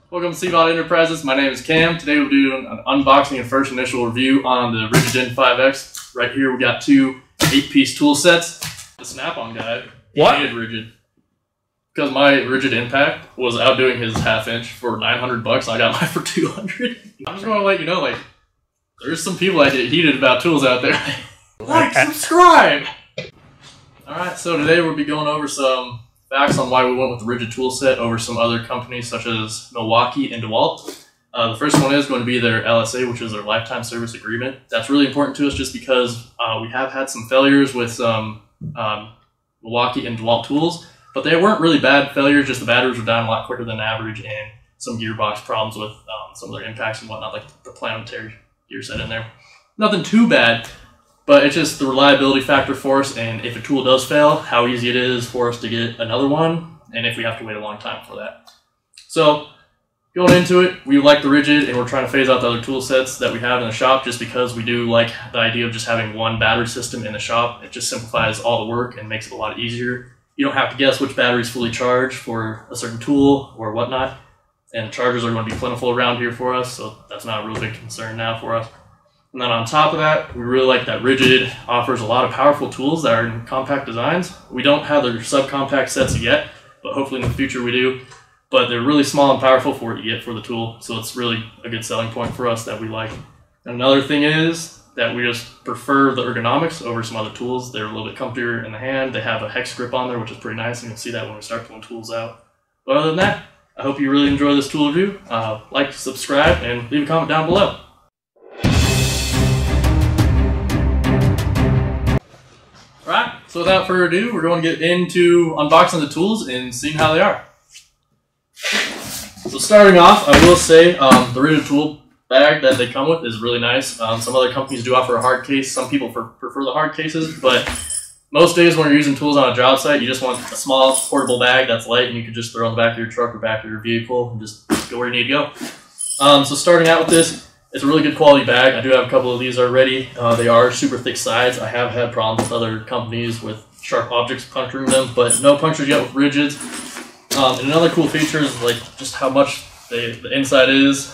Welcome to Seabot Enterprises. My name is Cam. Today we'll do an unboxing and first initial review on the Ridgid Gen 5X. Right here we got two 8-piece tool sets. The snap-on guy hated Ridgid because my Ridgid Impact was outdoing his half-inch for $900. I got mine for $200. I'm just going to let you know, like, there's some people that get heated about tools out there. Like, subscribe! Alright, so today we'll be going over some facts on why we went with the Ridgid tool set over some other companies such as Milwaukee and DeWalt. The first one is going to be their LSA, which is their lifetime service agreement. That's really important to us just because we have had some failures with some Milwaukee and DeWalt tools, but they weren't really bad failures, just the batteries were down a lot quicker than average and some gearbox problems with some of their impacts and whatnot, like the planetary gear set in there. Nothing too bad, but it's just the reliability factor for us, and if a tool does fail, how easy it is for us to get another one, and if we have to wait a long time for that. So, going into it, we like the Ridgid, and we're trying to phase out the other tool sets that we have in the shop just because we do like the idea of just having one battery system in the shop. It just simplifies all the work and makes it a lot easier. You don't have to guess which battery is fully charged for a certain tool or whatnot, and chargers are going to be plentiful around here for us, so that's not a real big concern now for us. And then on top of that, we really like that Ridgid offers a lot of powerful tools that are in compact designs. We don't have their subcompact sets yet, but hopefully in the future we do. But they're really small and powerful for what you get for the tool, so it's really a good selling point for us that we like. And another thing is that we just prefer the ergonomics over some other tools. They're a little bit comfier in the hand. They have a hex grip on there, which is pretty nice, and you'll see that when we start pulling tools out. But other than that, I hope you really enjoy this tool review. Like, subscribe, and leave a comment down below. Alright, so without further ado, we're going to get into unboxing the tools and seeing how they are. So starting off, I will say the Ridgid tool bag that they come with is really nice. Some other companies do offer a hard case. Some people prefer the hard cases, but most days when you're using tools on a job site, you just want a small portable bag that's light and you can just throw in the back of your truck or back of your vehicle and just go where you need to go. So starting out with this, it's a really good quality bag. I do have a couple of these already. They are super thick sides. I have had problems with other companies with sharp objects puncturing them, but no punctures yet with Ridgids. And another cool feature is like just how much the inside is.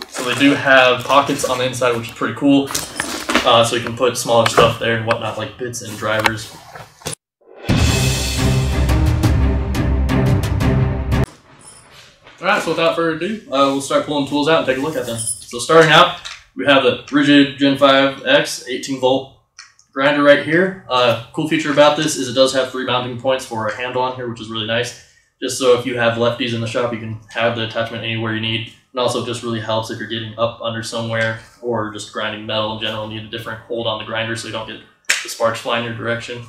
So they do have pockets on the inside, which is pretty cool. So you can put smaller stuff there and whatnot, like bits and drivers. Alright, so without further ado, we'll start pulling tools out and take a look at them. So starting out, we have the Ridgid Gen 5X 18-volt grinder right here. Cool feature about this is it does have 3 mounting points for a handle on here, which is really nice. Just so if you have lefties in the shop, you can have the attachment anywhere you need. And also it just really helps if you're getting up under somewhere or just grinding metal in general, need a different hold on the grinder so you don't get the sparks flying your direction.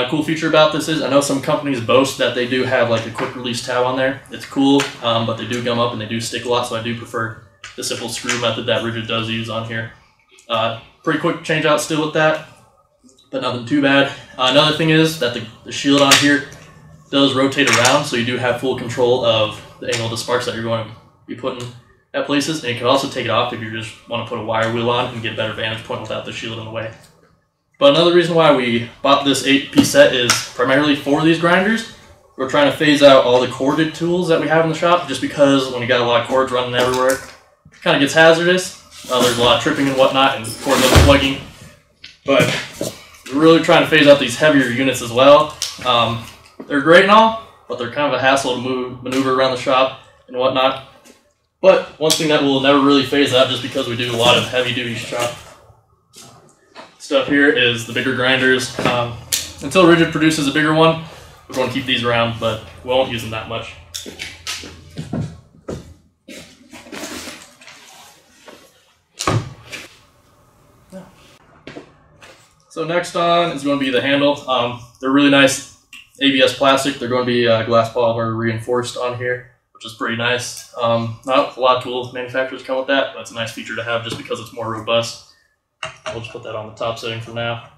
Cool feature about this is I know some companies boast that they do have like a quick release tab on there. It's cool, but they do gum up and they do stick a lot, so I do prefer the simple screw method that Ridgid does use on here. Pretty quick change out still with that, but nothing too bad. Another thing is that the shield on here does rotate around, so you do have full control of the angle of the sparks that you're going to be putting at places, and you can also take it off if you just want to put a wire wheel on and get a better vantage point without the shield in the way. But another reason why we bought this 8-piece set is primarily for these grinders. We're trying to phase out all the corded tools that we have in the shop, just because when you got a lot of cords running everywhere, it kind of gets hazardous. There's a lot of tripping and whatnot and cord plugging. But we're really trying to phase out these heavier units as well. They're great and all, but they're kind of a hassle to maneuver around the shop and whatnot. But one thing that we'll never really phase out just because we do a lot of heavy-duty shop stuff here is the bigger grinders. Until Ridgid produces a bigger one, we're going to keep these around, but we won't use them that much. So next on is going to be the handle. They're really nice ABS plastic. They're going to be glass polymer reinforced on here, which is pretty nice. Not a lot of tool manufacturers come with that, but it's a nice feature to have just because it's more robust. We'll just put that on the top setting for now.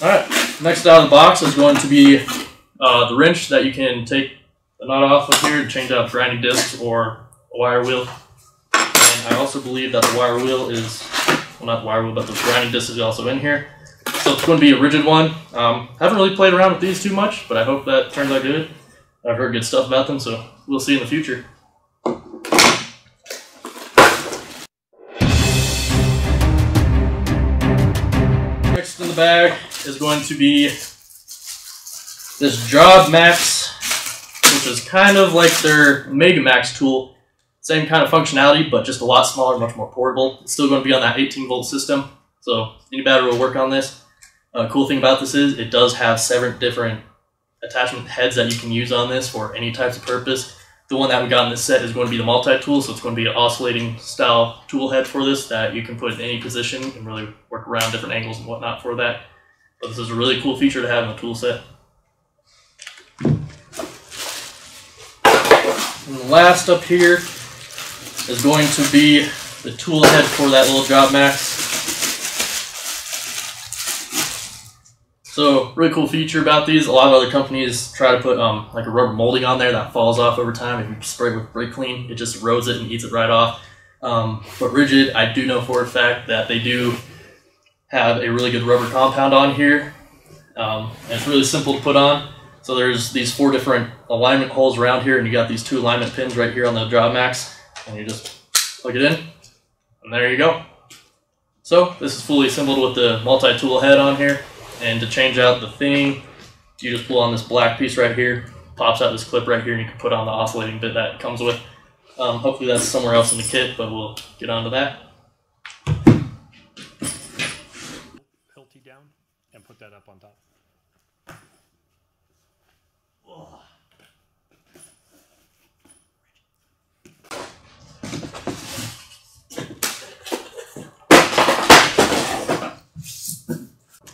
Alright, next out of the box is going to be the wrench that you can take the nut off of here to change out grinding discs or a wire wheel. And I also believe that the wire wheel is, well, not the wire wheel, but the grinding disc is also in here. So it's going to be a Ridgid one. Haven't really played around with these too much, but I hope that turns out good. I've heard good stuff about them, so we'll see in the future. bag is going to be this JobMax, which is kind of like their Mega Max tool. Same kind of functionality, but just a lot smaller, much more portable. It's still going to be on that 18-volt system, so any battery will work on this. Cool thing about this is it does have 7 different attachment heads that you can use on this for any types of purpose. The one that we got in this set is going to be the multi-tool, so it's going to be an oscillating style tool head for this that you can put in any position and really work around different angles and whatnot for that. But this is a really cool feature to have in the tool set. And last up here is going to be the tool head for that little JobMax. So, really cool feature about these. A lot of other companies try to put like a rubber molding on there that falls off over time. If you spray it with brake clean, it just erodes it and eats it right off. But Ridgid, I do know for a fact that they do have a really good rubber compound on here. And it's really simple to put on. So there's these 4 different alignment holes around here, and you got these 2 alignment pins right here on the JobMax, and you just plug it in, and there you go. So this is fully assembled with the multi-tool head on here. And to change out the thing, you just pull on this black piece right here, pops out this clip right here, and you can put on the oscillating bit that it comes with. Hopefully that's somewhere else in the kit, but we'll get onto that. Hilty down and put that up on top.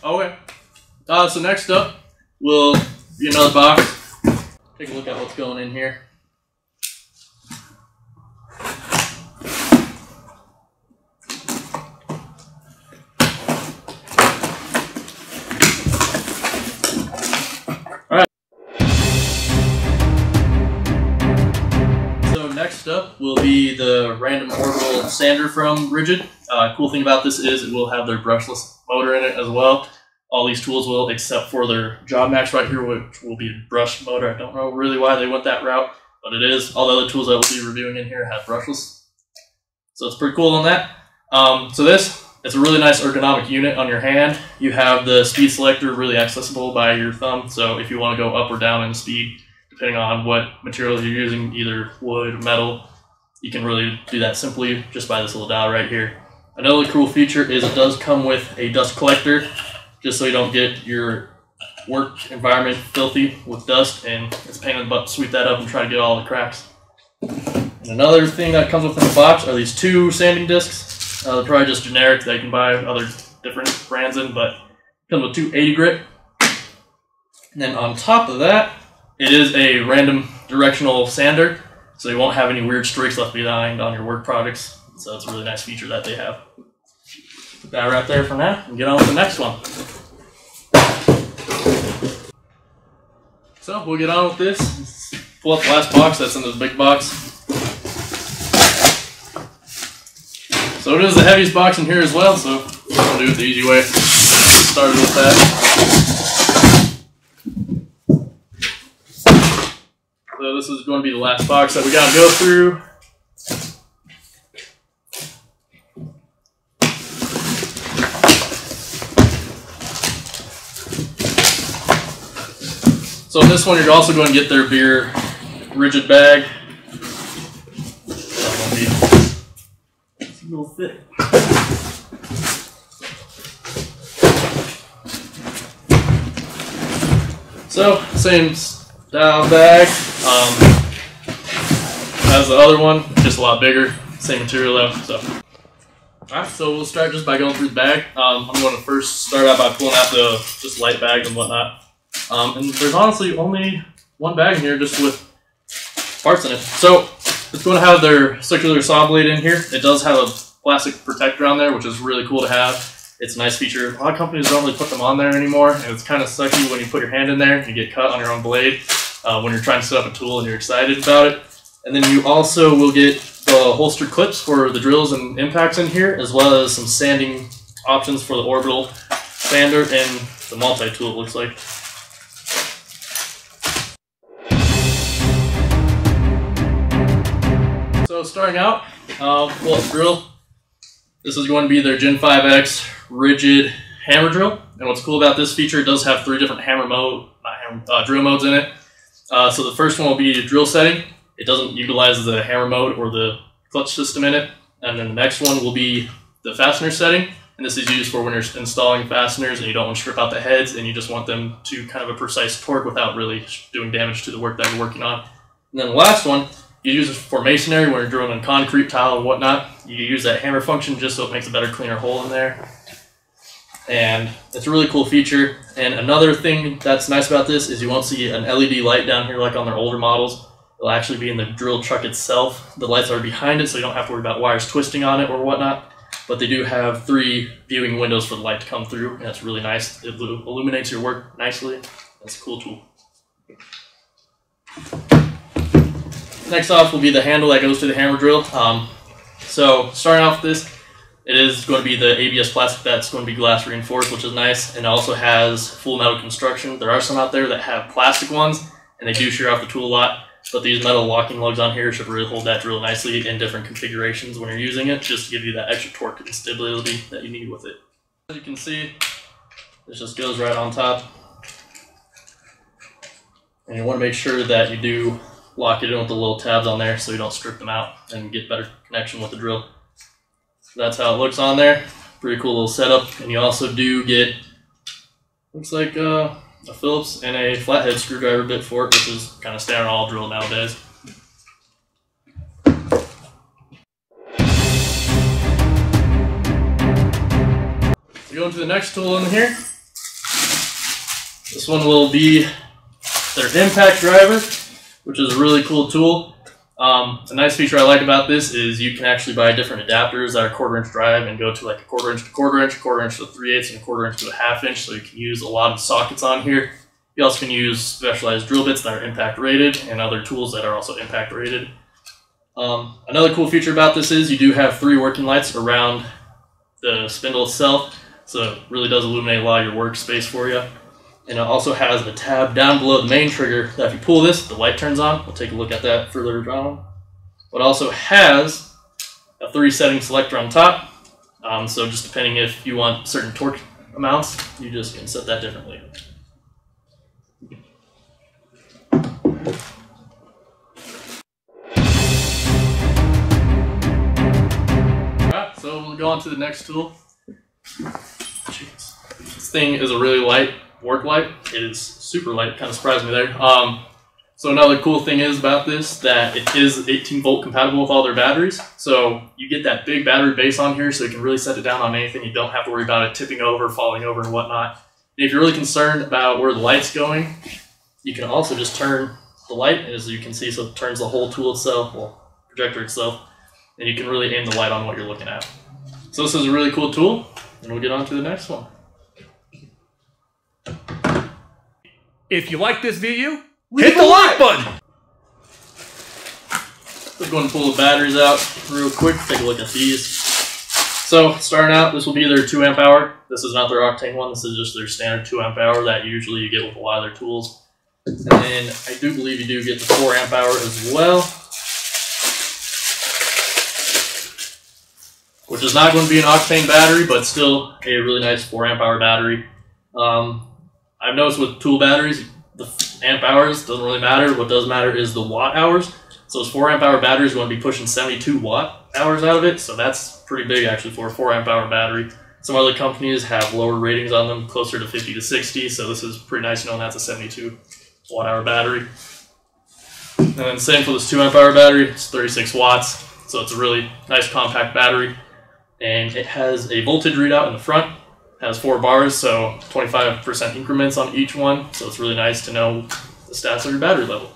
Okay. So next up, we'll get another box. Take a look at what's going in here. Alright. So next up will be the random Orbital Sander from Ridgid. Cool thing about this is it will have their brushless motor in it as well. All these tools will, except for their JobMax right here, which will be a brush motor. I don't know really why they went that route, but it is. All the other tools I will be reviewing in here have brushless. So it's pretty cool on that. So it's a really nice ergonomic unit on your hand. You have the speed selector really accessible by your thumb, so if you want to go up or down in speed, depending on what materials you're using, either wood or metal, you can really do that simply just by this little dial right here. Another cool feature is it does come with a dust collector, just so you don't get your work environment filthy with dust, and it's a pain in the butt to sweep that up and try to get all the cracks. And another thing that comes with in the box are these 2 sanding discs. They're probably just generic that you can buy other different brands in, but it comes with 2 80 grit. And then on top of that, it is a random directional sander, so you won't have any weird streaks left behind on your work products. So it's a really nice feature that they have. Put that right there for now and get on with the next one. So we'll get on with this. Let's pull up the last box that's in this big box. So it is the heaviest box in here as well, so we'll do it the easy way. Started with that. So this is going to be the last box that we got to go through. So in this one, you're also going to get their beer Ridgid bag. It's a little thick. So same style bag as the other one, just a lot bigger. Same material though. So, alright, so we'll start just by going through the bag. I'm going to first start out by pulling out the just light bag and whatnot. And there's honestly only one bag in here just with parts in it. So it's going to have their circular saw blade in here. It does have a plastic protector on there, which is really cool to have. It's a nice feature. A lot of companies don't really put them on there anymore, and it's kind of sucky when you put your hand in there and you get cut on your own blade when you're trying to set up a tool and you're excited about it. And then you also will get the holster clips for the drills and impacts in here, as well as some sanding options for the Orbital Sander and the multi-tool, it looks like. So starting out, pull up the drill. This is going to be their Gen 5X Ridgid hammer drill. And what's cool about this feature, it does have 3 different drill modes in it. So the first one will be drill setting. It doesn't utilize the hammer mode or the clutch system in it. And then the next one will be the fastener setting. And this is used for when you're installing fasteners and you don't want to strip out the heads and you just want them to kind of a precise torque without really doing damage to the work that you're working on. And then the last one, you use it for masonry when you're drilling in concrete, tile, and whatnot. You use that hammer function just so it makes a better, cleaner hole in there. And it's a really cool feature. And another thing that's nice about this is you won't see an LED light down here like on their older models. It'll actually be in the drill truck itself. The lights are behind it, so you don't have to worry about wires twisting on it or whatnot. But they do have 3 viewing windows for the light to come through, and that's really nice. It illuminates your work nicely. That's a cool tool. Next off will be the handle that goes to the hammer drill. So starting off with this, it is going to be the ABS plastic that's going to be glass reinforced, which is nice, and it also has full metal construction. There are some out there that have plastic ones, and they do shear off the tool a lot. But these metal locking lugs on here should really hold that drill nicely in different configurations when you're using it, just to give you that extra torque and stability that you need with it. As you can see, this just goes right on top. And you want to make sure that you do lock it in with the little tabs on there so you don't strip them out and get better connection with the drill. So that's how it looks on there. Pretty cool little setup. And you also do get, looks like a Phillips and a flathead screwdriver bit for it, which is kind of standard all drill nowadays. We go into the next tool in here. This one will be their impact driver, which is a really cool tool. A nice feature I like about this is you can actually buy different adapters that are 1/4 inch drive and go to like a 1/4 inch to 1/4 inch, 1/4 inch to 3/8, and a 1/4 inch to a 1/2 inch. So you can use a lot of sockets on here. You also can use specialized drill bits that are impact rated and other tools that are also impact rated. Another cool feature about this is you do have 3 working lights around the spindle itself. So it really does illuminate a lot of your workspace for you. And it also has a tab down below the main trigger that if you pull this, the light turns on. We'll take a look at that further on. It also has a 3 setting selector on top. So just depending if you want certain torque amounts, you just can set that differently. Alright, so we'll go on to the next tool. Jeez. This thing is a really light work light. It is super light, kind of surprised me there. So another cool thing is about this that it is 18 volt compatible with all their batteries. So you get that big battery base on here, so you can really set it down on anything. You don't have to worry about it tipping over, falling over, and whatnot. And if you're really concerned about where the light's going, you can also just turn the light, as you can see, so it turns the whole tool itself, well, projector itself, and you can really aim the light on what you're looking at. So this is a really cool tool, and we'll get on to the next one. If you like this video, hit the like button! Let's go and pull the batteries out real quick, take a look at these. So starting out, this will be their 2 amp hour. This is not their Octane one, this is just their standard 2 amp hour that usually you get with a lot of their tools. And then I do believe you do get the 4 amp hour as well, which is not going to be an Octane battery, but still a really nice 4 amp hour battery. I've noticed with tool batteries, the amp hours doesn't really matter. What does matter is the watt hours. So this 4 amp hour battery is going to be pushing 72 watt hours out of it. So that's pretty big actually for a 4 amp hour battery. Some other companies have lower ratings on them, closer to 50 to 60. So this is pretty nice knowing that's a 72 watt hour battery. And then same for this 2 amp hour battery, it's 36 watts. So it's a really nice compact battery. And it has a voltage readout in the front. Has 4 bars, so 25% increments on each one, so it's really nice to know the stats of your battery level.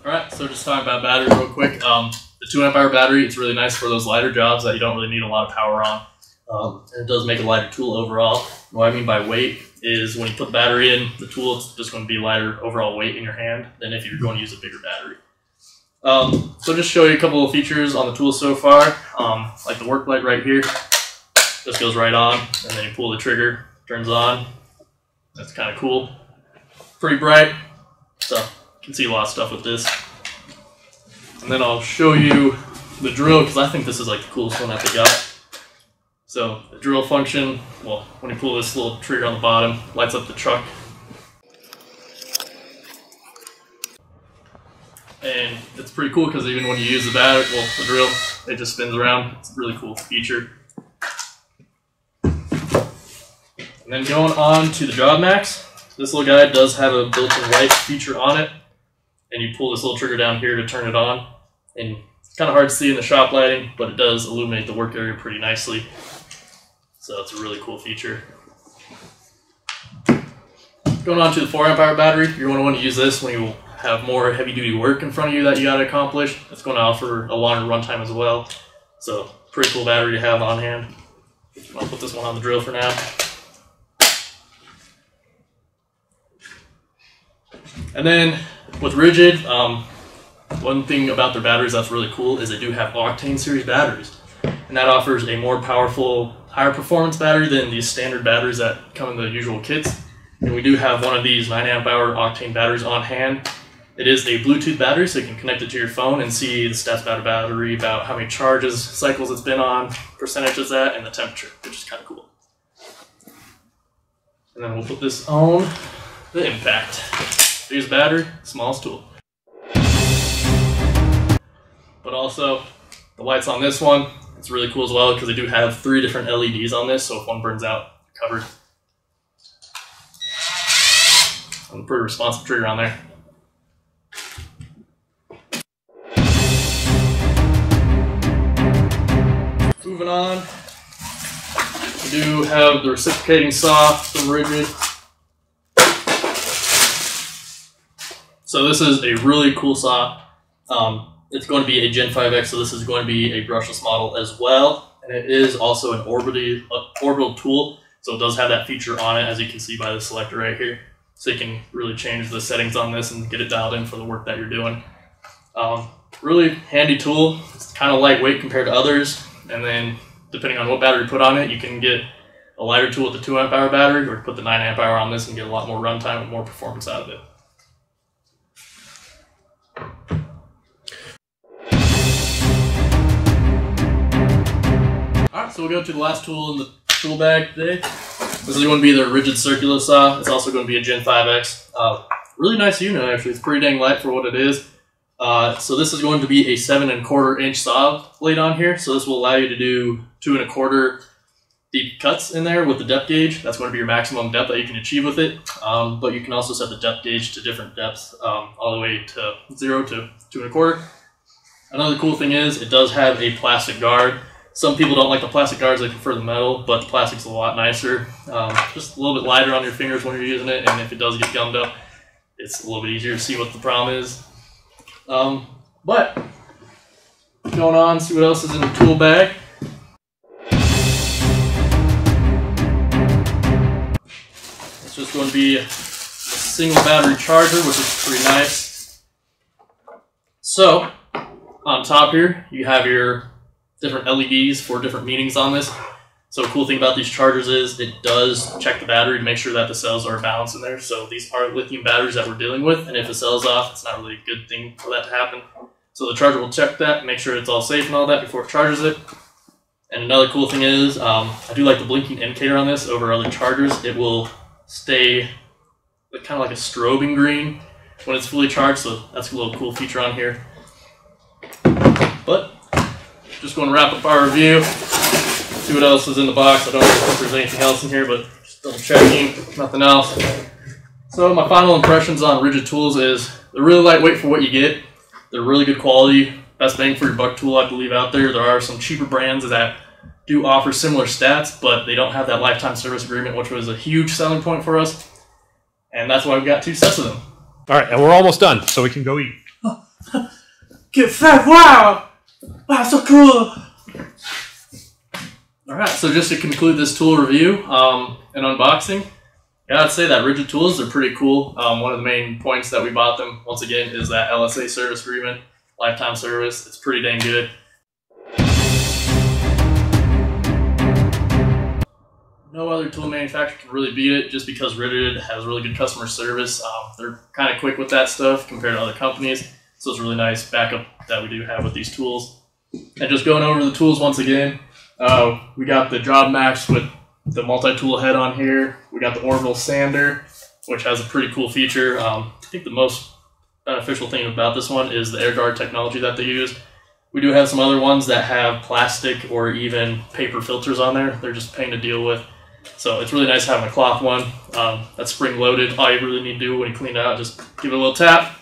Alright, so just talking about battery real quick. The 2 amp hour battery, it's really nice for those lighter jobs that you don't really need a lot of power on. And it does make a lighter tool overall. What I mean by weight is when you put the battery in the tool, it's just going to be lighter overall weight in your hand than if you're going to use a bigger battery. So just show you a couple of features on the tool so far, like the work light right here. This goes right on, and then you pull the trigger, turns on. That's kind of cool. Pretty bright, so you can see a lot of stuff with this. And then I'll show you the drill, because I think this is like the coolest one that they got. So the drill function, well, when you pull this little trigger on the bottom, lights up the truck. And it's pretty cool because even when you use the battery, well, the drill, it just spins around. It's a really cool feature. And then going on to the JobMax, this little guy does have a built-in light feature on it. And you pull this little trigger down here to turn it on. And it's kind of hard to see in the shop lighting, but it does illuminate the work area pretty nicely. So it's a really cool feature. Going on to the 4 amp hour battery, you're going to want to use this when you have more heavy duty work in front of you that you got to accomplish. It's going to offer a longer runtime as well. So pretty cool battery to have on hand. I'll put this one on the drill for now. And then with Ridgid, one thing about their batteries that's really cool is they do have Octane series batteries. And that offers a more powerful, higher performance battery than these standard batteries that come in the usual kits. And we do have one of these 9 amp hour Octane batteries on hand. It is a Bluetooth battery, so you can connect it to your phone and see the stats about a battery, about how many charges, cycles it's been on, percentages at, and the temperature, which is kind of cool. And then we'll put this on the impact. Here's the battery, smallest tool. But also, the lights on this one, it's really cool as well because they do have 3 different LEDs on this, so if one burns out, you're covered. And a pretty responsive trigger on there. Moving on, we do have the Reciprocating Saw from Ridgid. So this is a really cool saw. It's going to be a Gen 5X, so this is going to be a brushless model as well. And it is also an orbital tool, so it does have that feature on it, as you can see by the selector right here. So you can really change the settings on this and get it dialed in for the work that you're doing. Really handy tool. It's kind of lightweight compared to others. And then depending on what battery you put on it, you can get a lighter tool with the 2 amp hour battery, or put the 9 amp hour on this and get a lot more runtime and more performance out of it. Alright, so we'll go to the last tool in the tool bag today. This is going to be the Ridgid circular saw. It's also going to be a Gen 5X. Really nice unit actually. It's pretty dang light for what it is. So this is going to be a 7 1/4 inch saw blade on here. So this will allow you to do 2 1/4 deep cuts in there with the depth gauge. That's going to be your maximum depth that you can achieve with it. But you can also set the depth gauge to different depths, all the way to 0 to 2 1/4. Another cool thing is it does have a plastic guard. Some people don't like the plastic guards, they prefer the metal, but the plastic's a lot nicer. Just a little bit lighter on your fingers when you're using it, and if it does get gummed up, it's a little bit easier to see what the problem is. But going on, see what else is in the tool bag. It's just going to be a single battery charger, which is pretty nice. So on top here, you have your different LEDs for different meanings on this. So a cool thing about these chargers is it does check the battery to make sure that the cells are balanced in there. So these are lithium batteries that we're dealing with, and if the cell's off, it's not really a good thing for that to happen. So the charger will check that, make sure it's all safe and all that before it charges it. And another cool thing is, I do like the blinking indicator on this over other chargers. It will stay kind of like a strobing green when it's fully charged, so that's a little cool feature on here. But just going to wrap up our review. See what else is in the box. I don't know if there's anything else in here, but just double checking, nothing else. So my final impressions on Ridgid tools is they're really lightweight for what you get. They're really good quality, best bang for your buck tool I believe out there. There are some cheaper brands that do offer similar stats, but they don't have that lifetime service agreement, which was a huge selling point for us. And that's why we got 2 sets of them. All right, and we're almost done, so we can go eat. Get fat, wow! Wow, so cool! Alright, so just to conclude this tool review and unboxing, yeah, I'd say that Ridgid tools are pretty cool. One of the main points that we bought them, once again, is that LSA service agreement, lifetime service. It's pretty dang good. No other tool manufacturer can really beat it just because Ridgid has really good customer service. They're kind of quick with that stuff compared to other companies, so it's a really nice backup that we do have with these tools. And just going over the tools once again, we got the JobMax with the multi-tool head on here. We got the Orbital Sander, which has a pretty cool feature. I think the most beneficial thing about this one is the air guard technology that they use. We do have some other ones that have plastic or even paper filters on there. They're just a pain to deal with. So it's really nice having a cloth one. That's spring loaded. All you really need to do when you clean it out, just give it a little tap.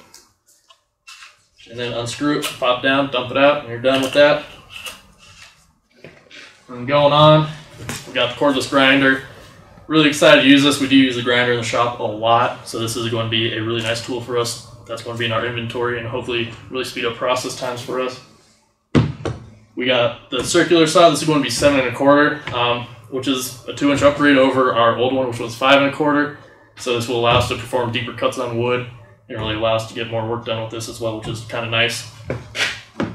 And then unscrew it, pop down, dump it out, and you're done with that. And going on, we got the cordless grinder. Really excited to use this. We do use the grinder in the shop a lot, so this is going to be a really nice tool for us. That's going to be in our inventory and hopefully really speed up process times for us. We got the circular saw. This is going to be 7 1/4, which is a 2-inch upgrade over our old one, which was 5 1/4. So this will allow us to perform deeper cuts on wood. It really allows us to get more work done with this as well, which is kind of nice.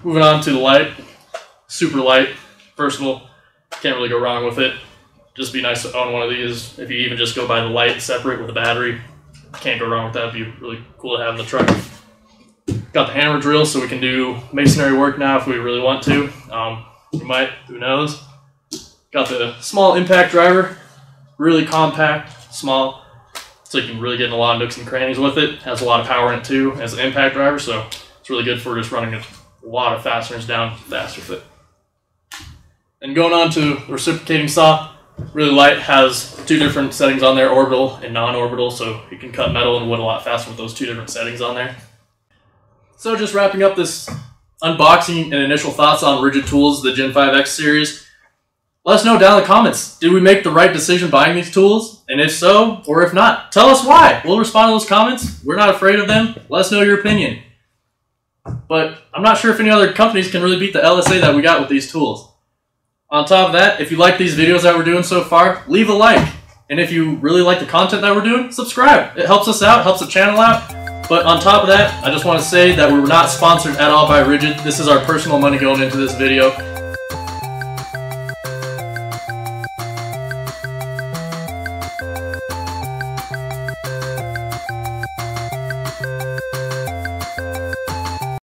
Moving on to the light. Super light, versatile. Can't really go wrong with it. Just be nice to own one of these. If you even just go buy the light separate with a battery, can't go wrong with that. It'd be really cool to have in the truck. Got the hammer drill, so we can do masonry work now if we really want to. We might, who knows. Got the small impact driver. Really compact, small. So you can really get in a lot of nooks and crannies with it. Has a lot of power in it too as an impact driver, so it's really good for just running a lot of fasteners down fast with it. And going on to the reciprocating saw, really light, has 2 different settings on there, orbital and non-orbital, so you can cut metal and wood a lot faster with those 2 different settings on there. So just wrapping up this unboxing and initial thoughts on Ridgid Tools, the Gen 5X series. Let us know down in the comments, did we make the right decision buying these tools? And if so, or if not, tell us why. We'll respond to those comments. We're not afraid of them. Let us know your opinion. But I'm not sure if any other companies can really beat the LSA that we got with these tools. On top of that, if you like these videos that we're doing so far, leave a like. And if you really like the content that we're doing, subscribe. It helps us out, helps the channel out. But on top of that, I just want to say that we were not sponsored at all by Ridgid. This is our personal money going into this video.